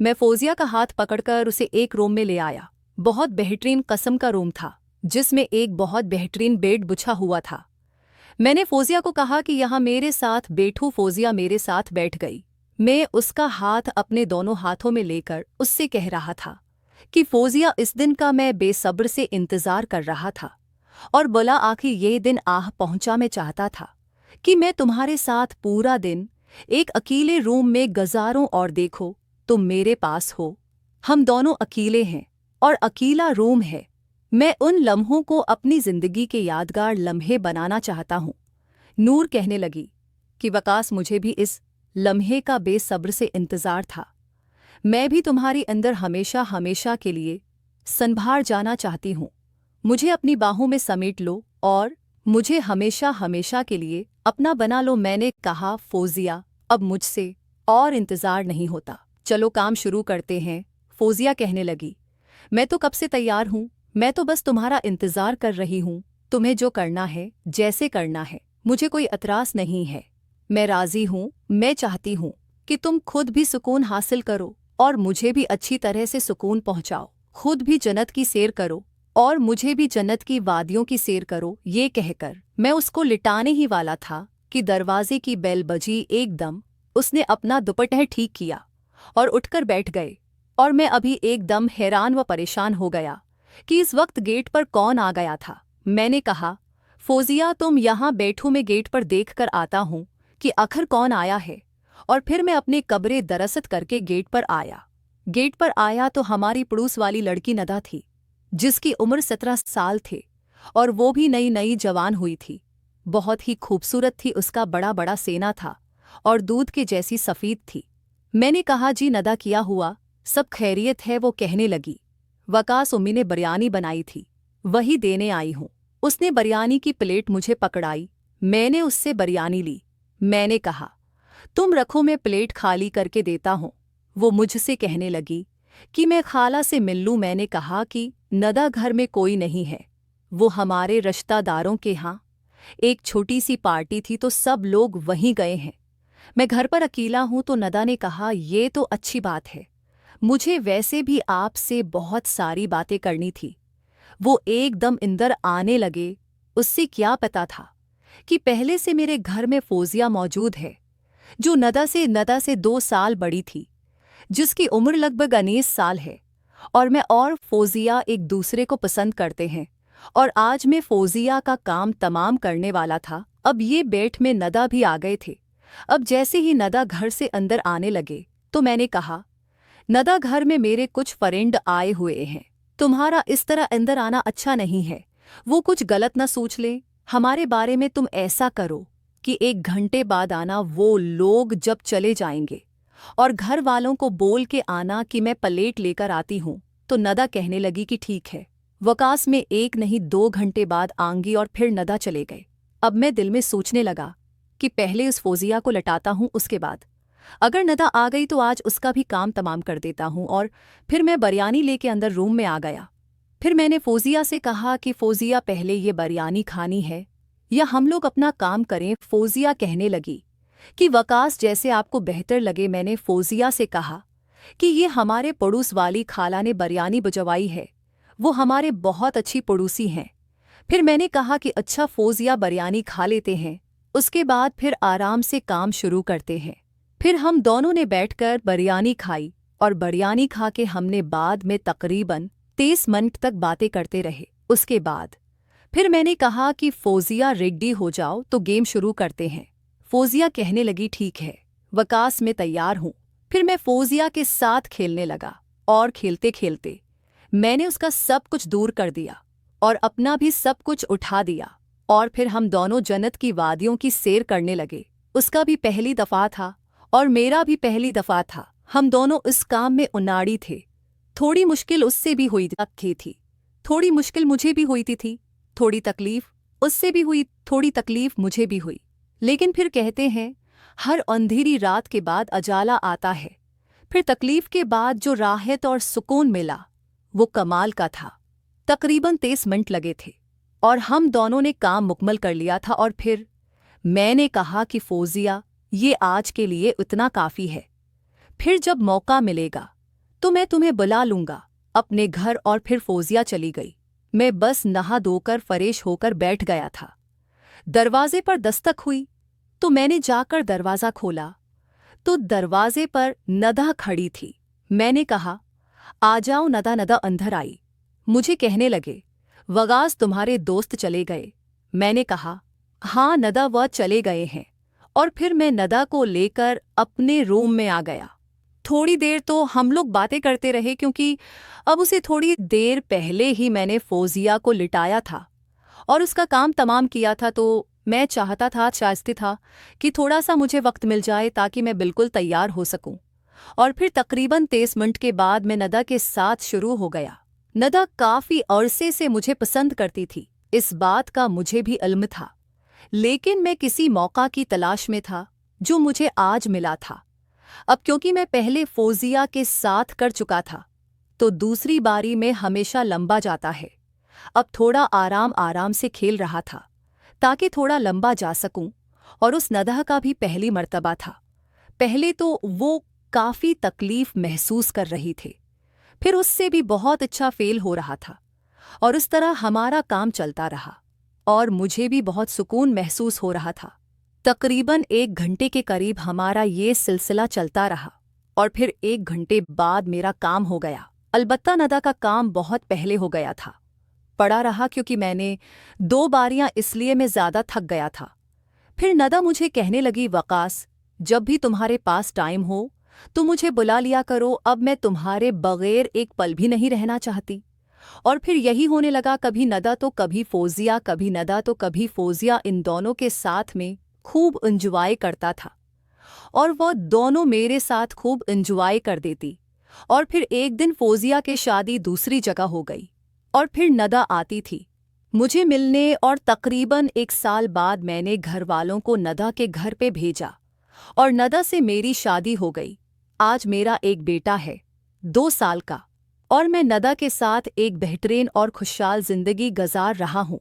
मैं फौजिया का हाथ पकड़कर उसे एक रूम में ले आया। बहुत बेहतरीन किस्म का रूम था, जिसमें एक बहुत बेहतरीन बेड बिछा हुआ था। मैंने फौजिया को कहा कि यहाँ मेरे साथ बैठो। फौजिया मेरे साथ बैठ गई। मैं उसका हाथ अपने दोनों हाथों में लेकर उससे कह रहा था कि फौजिया, इस दिन का मैं बेसब्र से इंतजार कर रहा था और बोला आखिर ये दिन पहुंचा। मैं चाहता था कि मैं तुम्हारे साथ पूरा दिन एक अकेले रूम में गुजारूं और देखो तुम मेरे पास हो। हम दोनों अकेले हैं और अकेला रूम है। मैं उन लम्हों को अपनी जिंदगी के यादगार लम्हे बनाना चाहता हूँ। नूर कहने लगी कि वकास, मुझे भी इस लम्हे का बेसब्र से इंतजार था। मैं भी तुम्हारे अंदर हमेशा हमेशा के लिए संभार जाना चाहती हूँ। मुझे अपनी बाहों में समेट लो और मुझे हमेशा हमेशा के लिए अपना बना लो। मैंने कहा, फौजिया, अब मुझसे और इंतजार नहीं होता, चलो काम शुरू करते हैं। फौजिया कहने लगी, मैं तो कब से तैयार हूँ, मैं तो बस तुम्हारा इंतजार कर रही हूँ। तुम्हें जो करना है, जैसे करना है, मुझे कोई एतराज़ नहीं है। मैं राज़ी हूँ। मैं चाहती हूँ कि तुम खुद भी सुकून हासिल करो और मुझे भी अच्छी तरह से सुकून पहुँचाओ। खुद भी जन्नत की सैर करो और मुझे भी जन्नत की वादियों की सैर करो। ये कहकर मैं उसको लिटाने ही वाला था कि दरवाजे की बेल बजी। एकदम उसने अपना दुपट्टा ठीक किया और उठकर बैठ गए और मैं अभी एकदम हैरान व परेशान हो गया कि इस वक्त गेट पर कौन आ गया था। मैंने कहा, फौजिया, तुम यहाँ बैठो, मैं गेट पर देख कर आता हूँ कि आखिर कौन आया है। और फिर मैं अपने कब्रे दरअसत करके गेट पर आया। गेट पर आया तो हमारी पड़ोस वाली लड़की नदा थी, जिसकी उम्र 17 साल थे और वो भी नई नई जवान हुई थी। बहुत ही खूबसूरत थी, उसका बड़ा बड़ा सेना था और दूध के जैसी सफ़ेद थी। मैंने कहा, जी नदा, किया हुआ सब खैरियत है? वो कहने लगी, वकास, उम्मी ने बिरयानी बनाई थी, वही देने आई हूँ। उसने बिरयानी की प्लेट मुझे पकड़ाई। मैंने उससे बिरयानी ली। मैंने कहा, तुम रखो, मैं प्लेट खाली करके देता हूँ। वो मुझसे कहने लगी कि मैं खाला से मिल लूँ। मैंने कहा कि नदा, घर में कोई नहीं है, वो हमारे रिश्तेदारों के यहाँ एक छोटी सी पार्टी थी तो सब लोग वहीं गए हैं। मैं घर पर अकेला हूँ। तो नदा ने कहा, ये तो अच्छी बात है, मुझे वैसे भी आपसे बहुत सारी बातें करनी थी। वो एकदम अंदर आने लगे। उससे क्या पता था कि पहले से मेरे घर में फौजिया मौजूद है, जो नदा से 2 साल बड़ी थी, जिसकी उम्र लगभग 19 साल है। और मैं और फौजिया एक दूसरे को पसंद करते हैं और आज मैं फौजिया का काम तमाम करने वाला था। अब ये बैठ में नदा भी आ गए थे। अब जैसे ही नदा घर से अंदर आने लगे तो मैंने कहा, नदा, घर में मेरे कुछ फ्रेंड आए हुए हैं, तुम्हारा इस तरह अंदर आना अच्छा नहीं है। वो कुछ गलत न सोच ले हमारे बारे में। तुम ऐसा करो कि 1 घंटे बाद आना, वो लोग जब चले जाएंगे, और घर वालों को बोल के आना कि मैं प्लेट लेकर आती हूँ। तो नदा कहने लगी कि ठीक है वकास, में 1 नहीं 2 घंटे बाद आऊंगी। और फिर नदा चले गए। अब मैं दिल में सोचने लगा कि पहले उस फौजिया को लटाता हूँ, उसके बाद अगर नदा आ गई तो आज उसका भी काम तमाम कर देता हूँ। और फिर मैं बिरयानी लेके अंदर रूम में आ गया। फिर मैंने फौजिया से कहा कि फौजिया, पहले ये बिरयानी खानी है या हम लोग अपना काम करें? फौजिया कहने लगी कि वकास, जैसे आपको बेहतर लगे। मैंने फौजिया से कहा कि ये हमारे पड़ोस वाली खाला ने बिरयानी भिजवाई है, वो हमारे बहुत अच्छी पड़ोसी हैं। फिर मैंने कहा कि अच्छा फौजिया, बिरयानी खा लेते हैं, उसके बाद फिर आराम से काम शुरू करते हैं। फिर हम दोनों ने बैठकर बिरयानी खाई और बिरयानी खा के हमने बाद में तकरीबन 30 मिनट तक बातें करते रहे। उसके बाद फिर मैंने कहा कि फौजिया, रेडी हो जाओ तो गेम शुरू करते हैं। फौजिया कहने लगी, ठीक है वकास, मैं तैयार हूँ। फिर मैं फौजिया के साथ खेलने लगा और खेलते खेलते मैंने उसका सब कुछ दूर कर दिया और अपना भी सब कुछ उठा दिया। और फिर हम दोनों जन्नत की वादियों की सैर करने लगे। उसका भी पहली दफ़ा था और मेरा भी पहली दफ़ा था। हम दोनों इस काम में उनाड़ी थे। थोड़ी मुश्किल उससे भी हुई थी, थोड़ी मुश्किल मुझे भी हुई थी, थोड़ी तकलीफ उससे भी हुई, थोड़ी तकलीफ मुझे भी हुई। लेकिन फिर कहते हैं, हर अंधेरी रात के बाद उजाला आता है। फिर तकलीफ के बाद जो राहत और सुकून मिला वो कमाल का था। तकरीबन 30 मिनट लगे थे और हम दोनों ने काम मुकम्मल कर लिया था। और फिर मैंने कहा कि फौजिया, ये आज के लिए इतना काफ़ी है, फिर जब मौका मिलेगा तो मैं तुम्हें बुला लूंगा अपने घर। और फिर फौजिया चली गई। मैं बस नहा धोकर फ्रेश होकर बैठ गया था। दरवाजे पर दस्तक हुई तो मैंने जाकर दरवाज़ा खोला तो दरवाजे पर नदा खड़ी थी। मैंने कहा, आ जाओ नदा। नदा अंदर आई। मुझे कहने लगे, वगास तुम्हारे दोस्त चले गए। मैंने कहा, हाँ नदा वह चले गए हैं। और फिर मैं नदा को लेकर अपने रूम में आ गया। थोड़ी देर तो हम लोग बातें करते रहे क्योंकि अब उसे थोड़ी देर पहले ही मैंने फौजिया को लिटाया था और उसका काम तमाम किया था। तो मैं चाहती था कि थोड़ा सा मुझे वक्त मिल जाए ताकि मैं बिल्कुल तैयार हो सकूं। और फिर तकरीबन 23 मिनट के बाद मैं नदा के साथ शुरू हो गया। नदा काफ़ी अरसे से मुझे पसंद करती थी, इस बात का मुझे भी इल्म था। लेकिन मैं किसी मौका की तलाश में था जो मुझे आज मिला था। अब क्योंकि मैं पहले फौजिया के साथ कर चुका था तो दूसरी बारी में हमेशा लंबा जाता है। अब थोड़ा आराम आराम से खेल रहा था ताकि थोड़ा लंबा जा सकूं। और उस नदा का भी पहली मर्तबा था। पहले तो वो काफ़ी तकलीफ महसूस कर रही थी, फिर उससे भी बहुत अच्छा फेल हो रहा था और उस तरह हमारा काम चलता रहा और मुझे भी बहुत सुकून महसूस हो रहा था। तकरीबन 1 घंटे के करीब हमारा ये सिलसिला चलता रहा और फिर 1 घंटे बाद मेरा काम हो गया। अलबत्ता नदा का काम बहुत पहले हो गया था। पड़ा रहा क्योंकि मैंने 2 बारियां इसलिए मैं ज़्यादा थक गया था। फिर नदा मुझे कहने लगी, वकास जब भी तुम्हारे पास टाइम हो तो मुझे बुला लिया करो, अब मैं तुम्हारे बगैर एक पल भी नहीं रहना चाहती। और फिर यही होने लगा, कभी नदा तो कभी फौजिया, कभी नदा तो कभी फौजिया, इन दोनों के साथ में खूब इंजॉय करता था और वह दोनों मेरे साथ खूब इंजॉय कर देती। और फिर एक दिन फौजिया की शादी दूसरी जगह हो गई और फिर नदा आती थी मुझे मिलने। और तकरीबन 1 साल बाद मैंने घर वालों को नदा के घर पे भेजा और नदा से मेरी शादी हो गई। आज मेरा एक बेटा है 2 साल का और मैं नदा के साथ एक बेहतरीन और खुशहाल जिंदगी गुजार रहा हूँ।